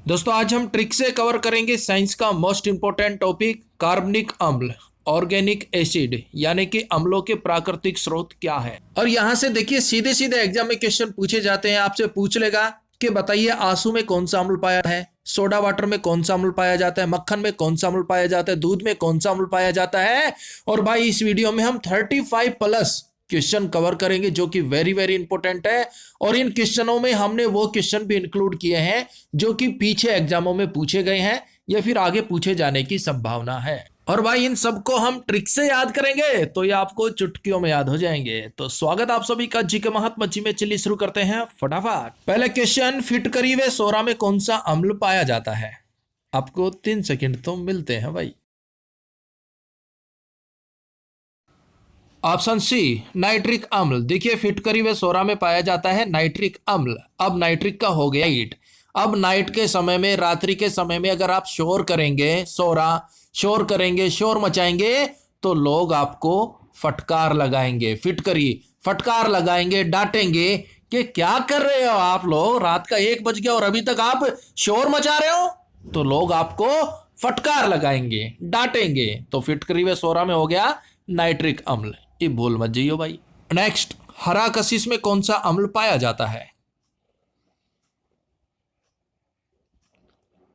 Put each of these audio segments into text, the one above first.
दोस्तों आज हम ट्रिक से कवर करेंगे साइंस का मोस्ट इंपोर्टेंट टॉपिक कार्बनिक अम्ल, ऑर्गेनिक एसिड यानी कि अम्लों के प्राकृतिक स्रोत क्या है। और यहां से देखिए सीधे सीधे एग्जाम में क्वेश्चन पूछे जाते हैं। आपसे पूछ लेगा कि बताइए आंसू में कौन सा अम्ल पाया है, सोडा वाटर में कौन सा अम्ल पाया जाता है, मक्खन में कौन सा अम्ल पाया जाता है, दूध में कौन सा अम्ल पाया जाता है। और भाई इस वीडियो में हम 35 प्लस क्वेश्चन कवर करेंगे जो कि वेरी वेरी इंपॉर्टेंट है। और इन क्वेश्चनों में हमने वो क्वेश्चन भी इंक्लूड किए हैं जो कि पीछे एग्जामों में पूछे गए हैं या फिर आगे पूछे जाने की संभावना है। और भाई इन सबको हम ट्रिक से याद करेंगे तो ये आपको चुटकियों में याद हो जाएंगे। तो स्वागत आप सभी का जी के महात्मा जी में। चलिए शुरू करते हैं फटाफट। पहले क्वेश्चन, फिटकरी व सोरा में कौन सा अम्ल पाया जाता है। आपको 3 सेकंड तो मिलते हैं भाई। ऑप्शन सी नाइट्रिक अम्ल। देखिए फिटकरी व सोरा में पाया जाता है नाइट्रिक अम्ल। अब नाइट्रिक का हो गया ईट। अब नाइट के समय में, रात्रि के समय में अगर आप शोर करेंगे, सोरा शोर करेंगे, शोर मचाएंगे तो लोग आपको फटकार लगाएंगे, फिटकरी फटकार लगाएंगे, डांटेंगे कि क्या कर रहे हो आप लोग, रात का 1 बज गया और अभी तक आप शोर मचा रहे हो। तो लोग आपको फटकार लगाएंगे, डांटेंगे। तो फिटकरी व सोरा में हो गया नाइट्रिक अम्ल, ये भूल मत जाइयो भाई। नेक्स्ट, हरा कशिश में कौन सा अम्ल पाया जाता है।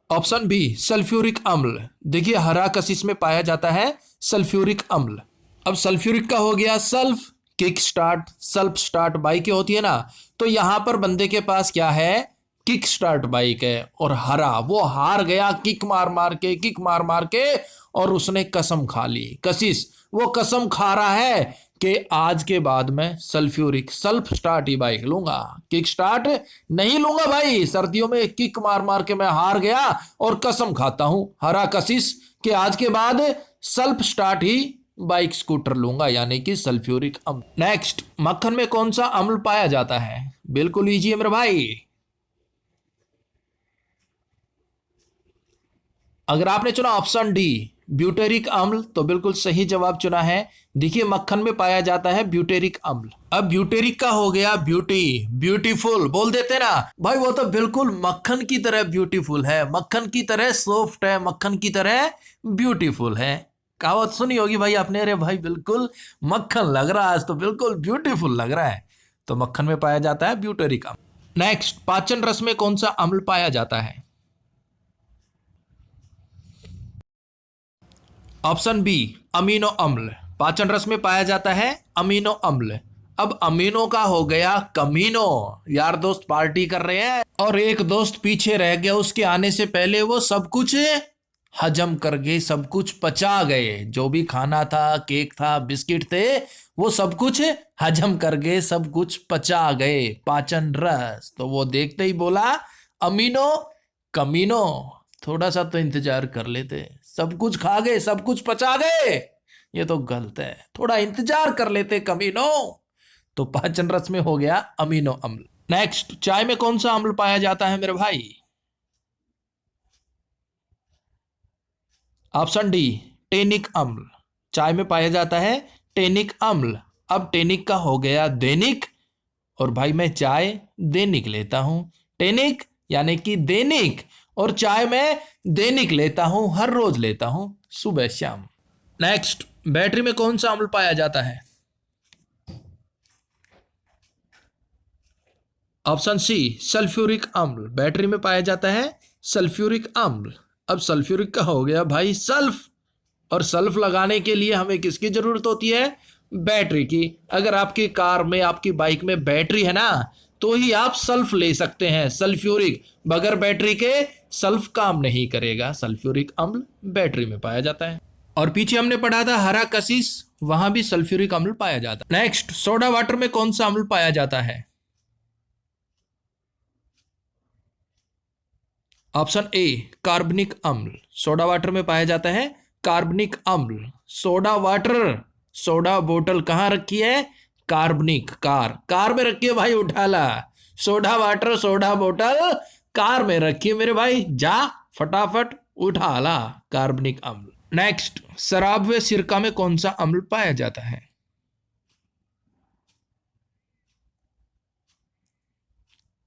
ऑप्शन बी सल्फ्यूरिक अम्ल। देखिए हरा कशिश में पाया जाता है सल्फ्यूरिक अम्ल। अब सल्फ्यूरिक का हो गया sulph, kick start, sulph start bike होती है ना, तो यहां पर बंदे के पास क्या है, किक स्टार्ट बाइक है। और हरा, वो हार गया किक मार मार के, किक मार मार के, और उसने कसम खा ली। कशिश वो कसम खा रहा है कि आज के बाद मैं सल्फ्यूरिक सल्फ स्टार्ट ही बाइक लूंगा, किक स्टार्ट नहीं लूंगा भाई। सर्दियों में किक मार मार के मैं हार गया और कसम खाता हूं हरा कशिश कि आज के बाद सल्फ स्टार्ट ही बाइक स्कूटर लूंगा, यानी कि सल्फ्यूरिक अम्ल। नेक्स्ट, मक्खन में कौन सा अम्ल पाया जाता है। बिल्कुल इजी है मेरे भाई। अगर आपने चुना ऑप्शन डी ब्यूटेरिक अम्ल तो बिल्कुल सही जवाब चुना है। देखिए मक्खन में पाया जाता है ब्यूटेरिक अम्ल। अब ब्यूटेरिक का हो गया ब्यूटी, ब्यूटीफुल बोल देते ना भाई, वो तो बिल्कुल मक्खन की तरह ब्यूटीफुल है, मक्खन की तरह सॉफ्ट है, मक्खन की तरह ब्यूटीफुल है। कहावत सुनी होगी भाई आपने, अरे भाई बिल्कुल मक्खन लग रहा है आज तो, बिल्कुल ब्यूटीफुल लग रहा है। तो मक्खन में पाया जाता है ब्यूटेरिक अम्ल। नेक्स्ट, पाचन रस में कौन सा अम्ल पाया जाता है। ऑप्शन बी अमीनो अम्ल। पाचन रस में पाया जाता है अमीनो अम्ल। अब अमीनो का हो गया कमीनो। यार दोस्त पार्टी कर रहे हैं और एक दोस्त पीछे रह गया, उसके आने से पहले वो सब कुछ हजम कर गए, सब कुछ पचा गए। जो भी खाना था, केक था, बिस्किट थे, वो सब कुछ हजम कर गए, सब कुछ पचा गए, पाचन रस। तो वो देखते ही बोला अमीनो कमीनो, थोड़ा सा तो इंतजार कर लेते, सब कुछ खा गए, सब कुछ पचा गए, ये तो गलत है, थोड़ा इंतजार कर लेते कमीनो। तो पाचन रस में हो गया अमीनो अम्ल। नेक्स्ट, चाय में कौन सा अम्ल पाया जाता है मेरे भाई। ऑप्शन डी टेनिक अम्ल। चाय में पाया जाता है टेनिक अम्ल। अब टेनिक का हो गया दैनिक, और भाई मैं चाय दैनिक लेता हूं, टेनिक यानी कि दैनिक, और चाय मैं दैनिक लेता हूं, हर रोज लेता हूं, सुबह शाम। नेक्स्ट, बैटरी में कौन सा अम्ल पाया जाता है। ऑप्शन सी सल्फ्यूरिक अम्ल। बैटरी में पाया जाता है सल्फ्यूरिक अम्ल। अब सल्फ्यूरिक का हो गया भाई सल्फ, और सल्फ लगाने के लिए हमें किसकी जरूरत होती है, बैटरी की। अगर आपकी कार में, आपकी बाइक में बैटरी है ना, तो ही आप सल्फ ले सकते हैं, सल्फ्यूरिक। बगैर बैटरी के सल्फ काम नहीं करेगा। सल्फ्यूरिक अम्ल बैटरी में पाया जाता है। और पीछे हमने पढ़ा था हरा कशिश, वहां भी सल्फ्यूरिक अम्ल पाया जाता है। नेक्स्ट, सोडा वाटर में कौन सा अम्ल पाया जाता है। ऑप्शन ए कार्बनिक अम्ल। सोडा वाटर में पाया जाता है कार्बनिक अम्ल। सोडा वाटर, सोडा बोतल कहां रखी है, कार्बनिक, कार में रखी है भाई, उठा ला। सोडा वाटर, सोडा बोतल कार में रखी है मेरे भाई, जा फटाफट उठा ला कार्बनिक अम्ल। नेक्स्ट, शराब व सिरका में कौन सा अम्ल पाया जाता है।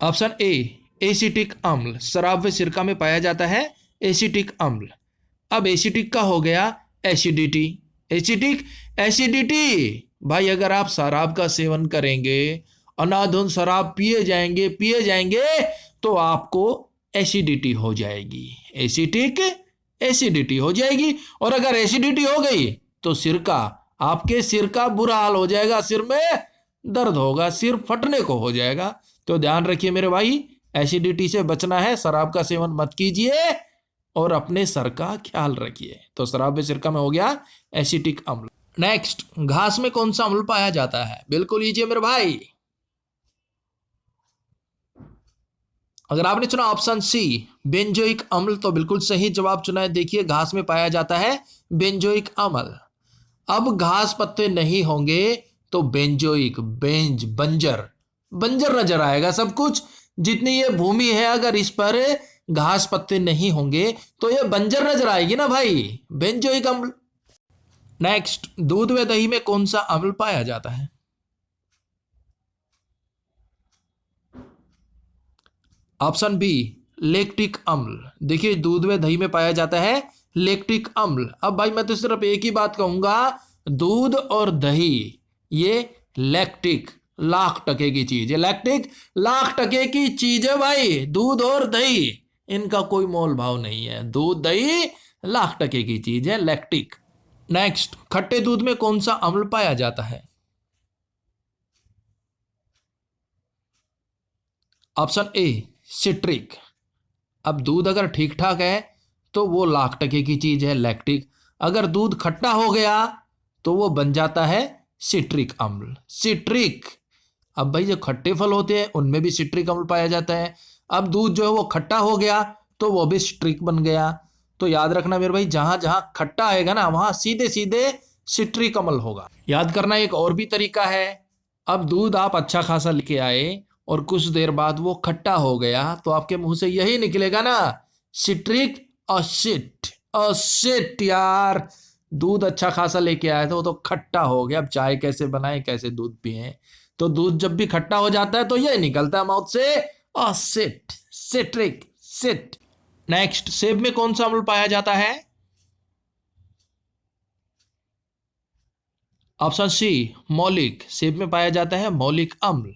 ऑप्शन ए एसिटिक अम्ल, शराब व सिरका में पाया जाता है एसिटिक अम्ल। अब एसिटिक का हो गया एसिडिटी। एसिटिक एसिडिटी, भाई अगर आप शराब का सेवन करेंगे, अनाधुन शराब पिए जाएंगे तो आपको एसिडिटी हो जाएगी, एसिटिक एसिडिटी हो जाएगी। और अगर एसिडिटी हो गई तो सिरका, आपके सिर का बुरा हाल हो जाएगा, सिर में दर्द होगा, सिर फटने को हो जाएगा। तो ध्यान रखिए मेरे भाई, एसिडिटी से बचना है, शराब का सेवन मत कीजिए और अपने सर का ख्याल रखिए। तो शराब व सिरका में हो गया एसिटिक अम्ल। नेक्स्ट, घास में कौन सा अम्ल पाया जाता है? बिल्कुल लीजिए मेरे भाई, अगर आपने चुना ऑप्शन सी बेंजोइक अम्ल तो बिल्कुल सही जवाब चुना है। देखिए घास में पाया जाता है बेंजोइक अम्ल। अब घास पत्ते नहीं होंगे तो बेंजोइक, बंजर बंजर नजर आएगा सब कुछ। जितनी ये भूमि है अगर इस पर घास पत्ते नहीं होंगे तो ये बंजर नजर आएगी ना भाई, बेंजोइक अम्ल। नेक्स्ट, दूध व दही में कौन सा अम्ल पाया जाता है? ऑप्शन बी लैक्टिक अम्ल। देखिए दूध व दही में पाया जाता है लैक्टिक अम्ल। अब भाई मैं तो सिर्फ एक ही बात कहूंगा, दूध और दही ये लैक्टिक लाख टके की चीज है, लैक्टिक लाख टके की चीज है भाई। दूध और दही इनका कोई मोल भाव नहीं है, दूध दही लाख टके की चीज है, लैक्टिक। नेक्स्ट, खट्टे दूध में कौन सा अम्ल पाया जाता है? ऑप्शन ए सिट्रिक। अब दूध अगर ठीक ठाक है तो वो लाख टके की चीज है, लैक्टिक। अगर दूध खट्टा हो गया तो वो बन जाता है सिट्रिक अम्ल, सिट्रिक। अब भाई जो खट्टे फल होते हैं उनमें भी सिट्रिक अम्ल पाया जाता है। अब दूध जो है वो खट्टा हो गया तो वो भी सिट्रिक बन गया। तो याद रखना मेरे भाई, जहां जहां खट्टा आएगा ना वहां सीधे सीधे सिट्रिक अम्ल होगा। याद करना एक और भी तरीका है, अब दूध आप अच्छा खासा लेके आए और कुछ देर बाद वो खट्टा हो गया तो आपके मुंह से यही निकलेगा ना, सिट्रिक एसिड। एसिड यार, दूध अच्छा खासा लेके आया था वो तो खट्टा हो गया, अब चाय कैसे बनाए, कैसे दूध पिए? तो दूध जब भी खट्टा हो जाता है तो यही निकलता है माउथ से, एसिड, सिट्रिक, सिट। नेक्स्ट, सेब में कौन सा अम्ल पाया जाता है? ऑप्शन सी मौलिक। सेब में पाया जाता है मौलिक अम्ल।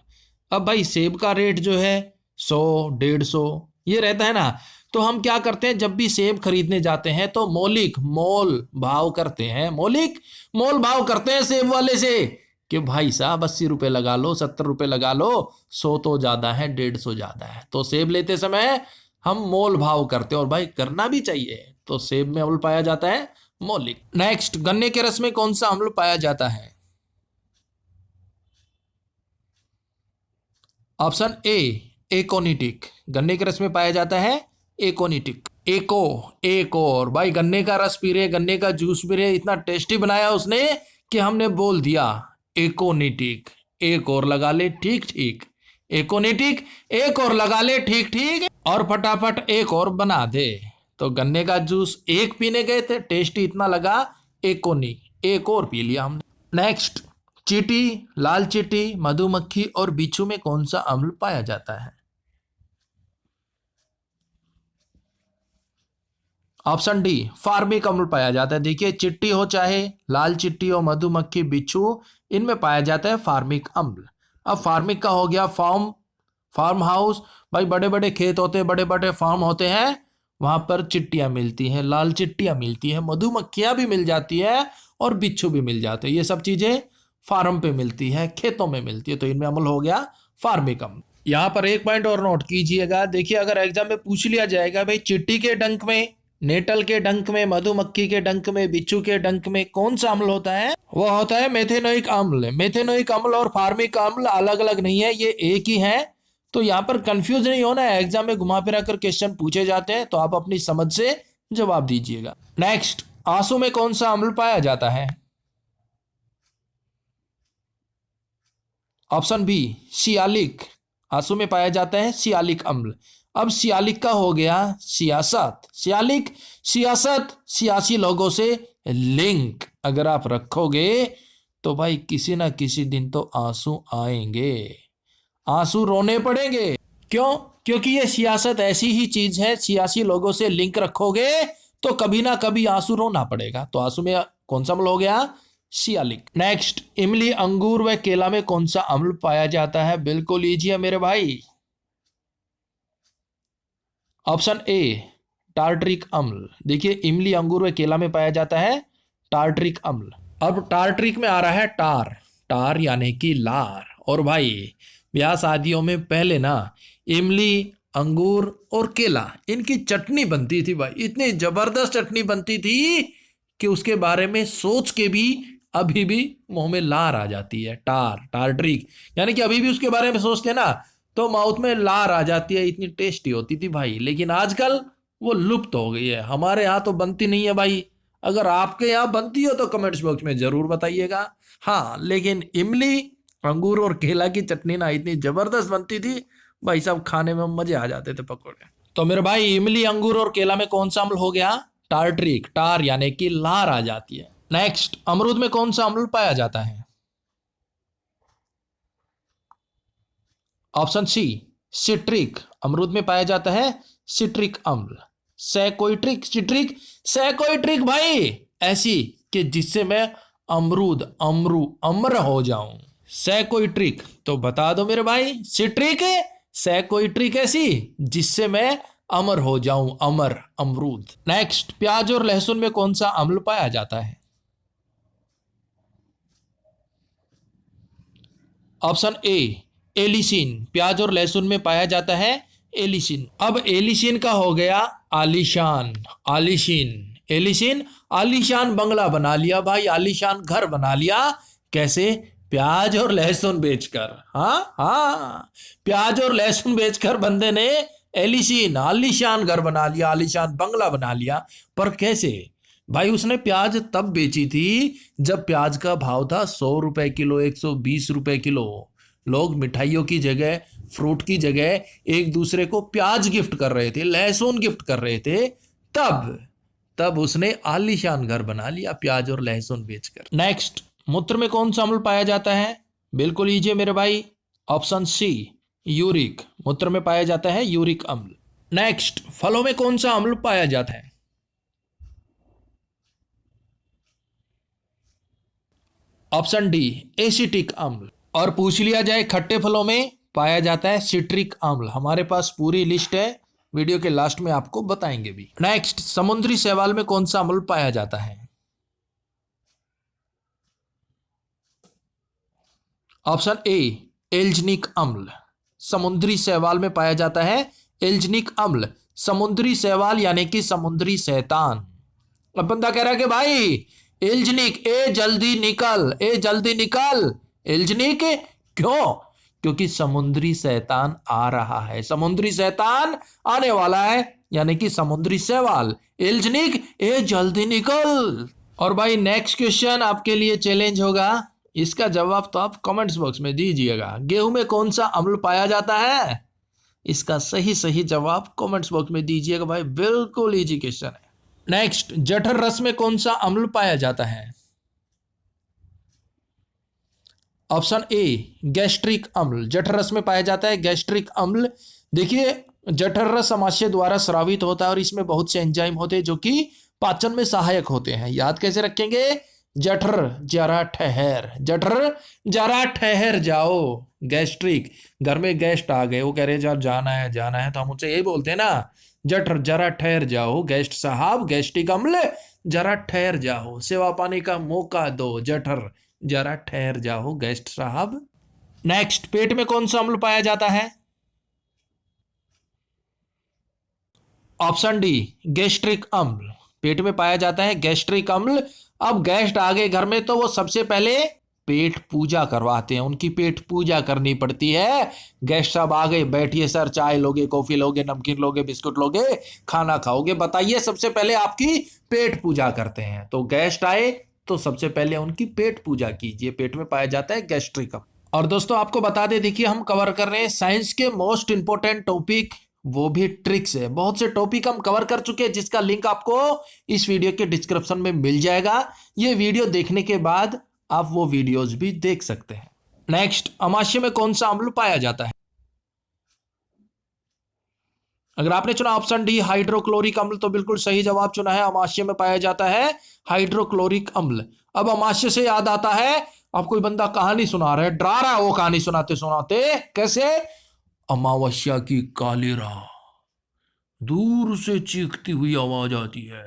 अब भाई सेब का रेट जो है 100 150 ये रहता है ना, तो हम क्या करते हैं जब भी सेब खरीदने जाते हैं तो मौलिक मोल भाव करते हैं, मौलिक मोल भाव करते हैं सेब वाले से कि भाई साहब 80 रुपए लगा लो, 70 रुपए लगा लो, 100 तो ज्यादा है, 150 ज्यादा है। तो सेब लेते समय हम मोल भाव करते हैं और भाई करना भी चाहिए। तो सेब में अम्ल पाया जाता है मौलिक। नेक्स्ट, गन्ने के रस में कौन सा अम्ल पाया जाता है? Option A aconitic. गन्ने के रस में पाया जाता है एकोनिटिक। एक और भाई गन्ने का रस पी रहे, गन्ने का जूस पी रहे, इतना टेस्टी बनाया उसने कि हमने बोल दिया एकोनिटिक। एक और लगा ले, ठीक ठीक, एकोनिटिक एक और लगा ले, ठीक ठीक, और फटाफट एक और बना दे। तो गन्ने का जूस एक पीने गए थे, टेस्टी इतना लगा, एकोनी एक और पी लिया हमने। नेक्स्ट, चींटी, लाल चींटी, मधुमक्खी और बिच्छू में कौन सा अम्ल पाया जाता है? ऑप्शन डी फार्मिक अम्ल पाया जाता है। देखिए चिट्टी हो चाहे लाल चिट्टी हो, मधुमक्खी, बिच्छू, इनमें पाया जाता है फार्मिक अम्ल। अब फार्मिक का हो गया फार्म हाउस, भाई बड़े बड़े खेत होते हैं, बड़े बड़े फार्म होते हैं, वहां पर चिट्टियां मिलती हैं, लाल चिट्टियां मिलती हैं, मधुमक्खियां भी मिल जाती है और बिच्छू भी मिल जाते हैं। ये सब चीजें फार्म पे मिलती है, खेतों में मिलती है, तो इनमें अम्ल हो गया फार्मिक अम्ल। यहाँ पर एक पॉइंट और नोट कीजिएगा, देखिए अगर एग्जाम में पूछ लिया जाएगा भाई चिट्टी के डंक में, नेटल के डंक में, मधुमक्खी के डंक में, बिच्छू के डंक में कौन सा अम्ल होता है? वो होता है मेथेनोइक अम्ल। मेथेनोइक अम्ल और फार्मिक अम्ल अलग अलग नहीं है, ये एक ही है। तो यहाँ पर कंफ्यूज नहीं होना है, एग्जाम में घुमा फिरा कर क्वेश्चन पूछे जाते हैं तो आप अपनी समझ से जवाब दीजिएगा। नेक्स्ट, आंसू में कौन सा अम्ल पाया जाता है? Option B sialic. आंसू में पाया जाता है सियालिक अम्ल। अब सियालिक का हो गया सियासत। सियालिक सियासत, सियासी लोगों से लिंक अगर आप रखोगे तो भाई किसी ना किसी दिन तो आंसू आएंगे, आंसू रोने पड़ेंगे। क्यों? क्योंकि ये सियासत ऐसी ही चीज है, सियासी लोगों से लिंक रखोगे तो कभी ना कभी आंसू रोना पड़ेगा। तो आंसू में कौन सा अम्ल हो गया? सियालिक। नेक्स्ट, इमली, अंगूर व केला में कौन सा अम्ल पाया जाता है? बिल्कुल इजी है मेरे भाई, ऑप्शन ए टार्ट्रिक अम्ल। देखिए इमली, अंगूर व केला में पाया जाता है टार्ट्रिक अम्ल। अब टार्ट्रिक में आ रहा है टार, टार यानी कि लार। और भाई ब्याह शादियों में पहले ना इमली, अंगूर और केला इनकी चटनी बनती थी भाई, इतनी जबरदस्त चटनी बनती थी कि उसके बारे में सोच के भी अभी भी मुंह में लार आ जाती है। टार, टार्ट्रिक यानी कि अभी भी उसके बारे में सोचते ना तो माउथ में लार आ जाती है, इतनी टेस्टी होती थी भाई। लेकिन आजकल वो लुप्त हो गई है, हमारे यहाँ तो बनती नहीं है भाई। अगर आपके यहाँ बनती हो तो कमेंट्स बॉक्स में जरूर बताइएगा। हाँ, लेकिन इमली, अंगूर और केला की चटनी ना इतनी जबरदस्त बनती थी भाई साहब, खाने में मजे आ जाते थे पकौड़े। तो मेरे भाई इमली, अंगूर और केला में कौन सा अम्ल हो गया? टार्ट्रिक, टार यानी कि लार आ जाती है। नेक्स्ट, अमरूद में कौन सा अम्ल पाया जाता है? ऑप्शन सी सिट्रिक, अमरूद में पाया जाता है सिट्रिक अम्ल। सैकोइट्रिक, सिट्रिक, सैकोइट्रिक भाई ऐसी कि जिससे मैं अमरूद, अम्र हो जाऊं, सैकोइट्रिक। तो बता दो मेरे भाई, सिट्रिक, सैकोइट्रिक ऐसी जिससे मैं अमर हो जाऊं, अमर, अमरूद। नेक्स्ट, प्याज और लहसुन में कौन सा अम्ल पाया जाता है? ऑप्शन ए एलिसिन, प्याज और लहसुन में पाया जाता है एलिसिन। अब एलिसिन का हो गया आलीशान, आलिशीन, एलिसिन आलीशान बंगला बना लिया भाई, आलीशान घर बना लिया। कैसे? प्याज और लहसुन बेचकर। हाँ हाँ, प्याज और लहसुन बेचकर बंदे ने एलिसिन, आलीशान घर बना लिया, आलीशान बंगला बना लिया। पर कैसे भाई? उसने प्याज तब बेची थी जब प्याज का भाव था 100 रुपए किलो, 120 रुपए किलो। लोग मिठाइयों की जगह, फ्रूट की जगह एक दूसरे को प्याज गिफ्ट कर रहे थे, लहसुन गिफ्ट कर रहे थे। तब तब उसने आलीशान घर बना लिया प्याज और लहसुन बेचकर। नेक्स्ट, मूत्र में कौन सा अम्ल पाया जाता है? बिल्कुल लीजिए मेरे भाई, ऑप्शन सी यूरिक, मूत्र में पाया जाता है यूरिक अम्ल। नेक्स्ट, फलों में कौन सा अम्ल पाया जाता है? ऑप्शन डी एसिटिक अम्ल। और पूछ लिया जाए खट्टे फलों में पाया जाता है सिट्रिक अम्ल। हमारे पास पूरी लिस्ट है, वीडियो के लास्ट में आपको बताएंगे भी। नेक्स्ट, समुद्री शैवाल में कौन सा अम्ल पाया जाता है? ऑप्शन ए एल्जनिक अम्ल, समुद्री शैवाल में पाया जाता है एल्जनिक अम्ल। समुद्री शैवाल यानी कि समुद्री शैतान। अब बंदा कह रहा है कि भाई एल्जनिक, ए जल्दी निकल, ए जल्दी निकल, एल्जनिक क्यों? क्योंकि समुद्री शैतान आ रहा है, समुद्री शैतान आने वाला है, यानी कि समुद्री शैवाल। एल्जनिक, ए जल्दी निकल। और भाई नेक्स्ट क्वेश्चन आपके लिए चैलेंज होगा, इसका जवाब तो आप कमेंट्स बॉक्स में दीजिएगा। गेहूं में कौन सा अम्ल पाया जाता है? इसका सही सही जवाब कमेंट्स बॉक्स में दीजिएगा भाई, बिल्कुल इजी क्वेश्चन है। नेक्स्ट, जठर रस में कौन सा अम्ल पाया जाता है? ऑप्शन ए गैस्ट्रिक अम्ल, जठर रस में पाया जाता है गैस्ट्रिक अम्ल। देखिए जठर रस अमाशय द्वारा स्रावित होता है और इसमें बहुत से एंजाइम होते हैं जो कि पाचन में सहायक होते हैं। याद कैसे रखेंगे? जठर जरा ठहर, जठर जरा ठहर जाओ, गैस्ट्रिक, घर में गेस्ट आ गए, वो कह रहे हैं यार जाना है जाना है, तो हम उनसे यही बोलते हैं ना, जठर जरा ठहर जाओ, गेस्ट साहब, गैस्ट्रिक अम्ल जरा ठहर जाओ, सेवा पानी का मौका दो, जठर जरा ठहर जाओ गेस्ट साहब। नेक्स्ट, पेट में कौन सा अम्ल पाया जाता है? ऑप्शन डी गैस्ट्रिक अम्ल, पेट में पाया जाता है गैस्ट्रिक अम्ल। अब गेस्ट आ गए घर में तो वो सबसे पहले पेट पूजा करवाते हैं, उनकी पेट पूजा करनी पड़ती है। गेस्ट साहब आ गए, बैठिए सर, चाय लोगे, कॉफी लोगे, नमकीन लोगे, बिस्कुट लोगे, खाना खाओगे, बताइए। सबसे पहले आपकी पेट पूजा करते हैं। तो गेस्ट आए तो सबसे पहले उनकी पेट पूजा कीजिए, पेट में पाया जाता है गैस्ट्रिक अम्ल। और दोस्तों आपको बता दें, देखिए हम कवर कर रहे हैं साइंस के मोस्ट इंपोर्टेंट टॉपिक, वो भी ट्रिक्स है। बहुत से टॉपिक हम कवर कर चुके हैं जिसका लिंक आपको इस वीडियो के डिस्क्रिप्शन में मिल जाएगा। ये वीडियो देखने के बाद आप वो वीडियोस भी देख सकते हैं। नेक्स्ट, अमाशय में कौन सा अम्ल पाया जाता है? अगर आपने चुना ऑप्शन डी हाइड्रोक्लोरिक अम्ल तो बिल्कुल सही जवाब चुना है। अमाशय में पाया जाता है हाइड्रोक्लोरिक अम्ल। अब अमाशय से याद आता है, अब कोई बंदा कहानी सुना रहा है, डरा रहा है वो कहानी सुनाते सुनाते। कैसे? अमावस्या की काली रात, दूर से चीखती हुई आवाज आती है,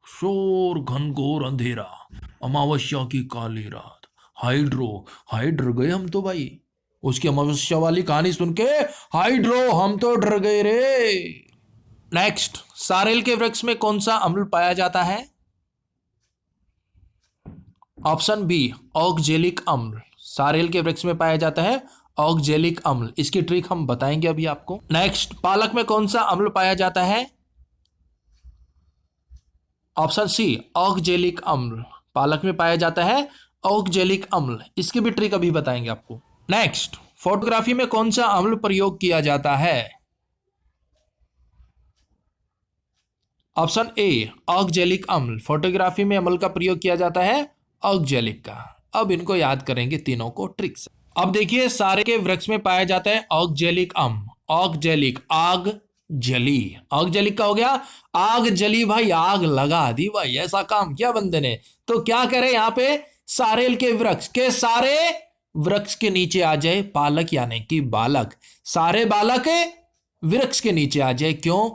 शोर घनघोर अंधेरा, अमावस्या की काली रात, हाइड्रो हाइड्र गए हम तो भाई। उसकी अमावस्या वाली कहानी सुन के हाइड्रो हम तो डर गए रे। नेक्स्ट, सारेल के वृक्ष में कौन सा अम्ल पाया जाता है? ऑप्शन बी ऑक्जेलिक अम्ल। सारेल के वृक्ष में पाया जाता है ऑक्जेलिक अम्ल। इसकी ट्रिक हम बताएंगे अभी आपको। नेक्स्ट, पालक में कौन सा अम्ल पाया जाता है? ऑप्शन सी ऑक्जेलिक अम्ल। पालक में पाया जाता है ऑक्जेलिक अम्ल। इसकी भी ट्रिक अभी बताएंगे आपको। नेक्स्ट, फोटोग्राफी में कौन सा अम्ल प्रयोग किया जाता है? ऑप्शन ए ऑक्जेलिक अम्ल। फोटोग्राफी में अम्ल का प्रयोग किया जाता है ऑक्जेलिक का। अब इनको याद करेंगे तीनों को ट्रिक से। अब देखिए, सारे के वृक्ष में पाया जाता है ऑक्जेलिक अम्ल। ऑक्जेलिक आग जली, ऑक्जेलिक का हो गया आग जली भाई, आग लगा दी भाई, ऐसा काम किया बंदे ने। तो क्या करे यहाँ पे, सारेल के वृक्ष के सारे वृक्ष के नीचे आ जाए पालक यानी कि बालक। सारे बालक वृक्ष के नीचे आ जाए। क्यों?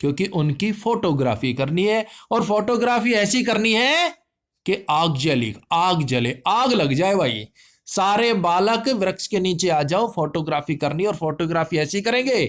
क्योंकि उनकी फोटोग्राफी करनी है, और फोटोग्राफी ऐसी करनी है कि आग जली, आग जले, आग लग जाए भाई। सारे बालक वृक्ष के नीचे आ जाओ, फोटोग्राफी करनी, और फोटोग्राफी ऐसी करेंगे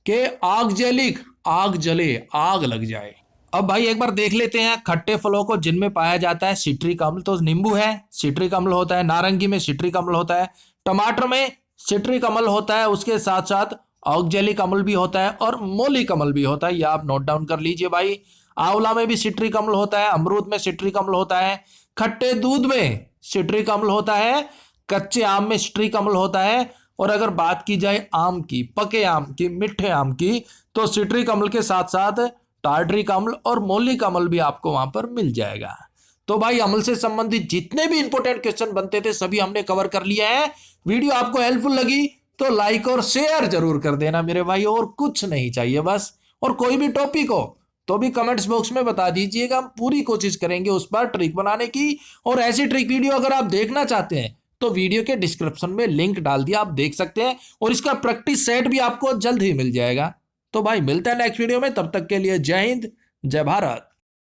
कि आग जली, आग जले, आग लग जाए। अब भाई एक बार देख लेते हैं खट्टे फलों को जिनमें पाया जाता है सिट्रिक अम्ल। तो नींबू है, सिट्रिक अम्ल होता है। नारंगी में सिट्रिक अम्ल होता है। टमाटर में सिट्रिक अम्ल होता है। उसके साथ साथ ऑक्जेलिक अम्ल भी होता है और मोलिक अम्ल भी होता है। ये आप नोट डाउन कर लीजिए भाई। आंवला में भी सिट्रिक अम्ल होता है। अमरूद में सिट्रिक अम्ल होता है। खट्टे दूध में सिट्रिक अम्ल होता है। कच्चे आम में सिट्रिक अम्ल होता है। और अगर बात की जाए आम की, पके आम की, मीठे आम की, तो सिट्रिक अम्ल के साथ साथ टार्ट्रिक अम्ल और मोलिक अम्ल भी आपको वहां पर मिल जाएगा। तो भाई अम्ल से संबंधित जितने भी इंपॉर्टेंट क्वेश्चन बनते थे सभी हमने कवर कर लिया है। वीडियो आपको हेल्पफुल लगी तो लाइक और शेयर जरूर कर देना मेरे भाई, और कुछ नहीं चाहिए बस। और कोई भी टॉपिक हो तो भी कमेंट्स बॉक्स में बता दीजिएगा, हम पूरी कोशिश करेंगे उस पर ट्रिक बनाने की। और ऐसी ट्रिक वीडियो अगर आप देखना चाहते हैं तो वीडियो के डिस्क्रिप्शन में लिंक डाल दिया, आप देख सकते हैं। और इसका प्रैक्टिस सेट भी आपको जल्द ही मिल जाएगा। तो भाई मिलता है नेक्स्ट वीडियो में, तब तक के लिए जय हिंद, जय भारत।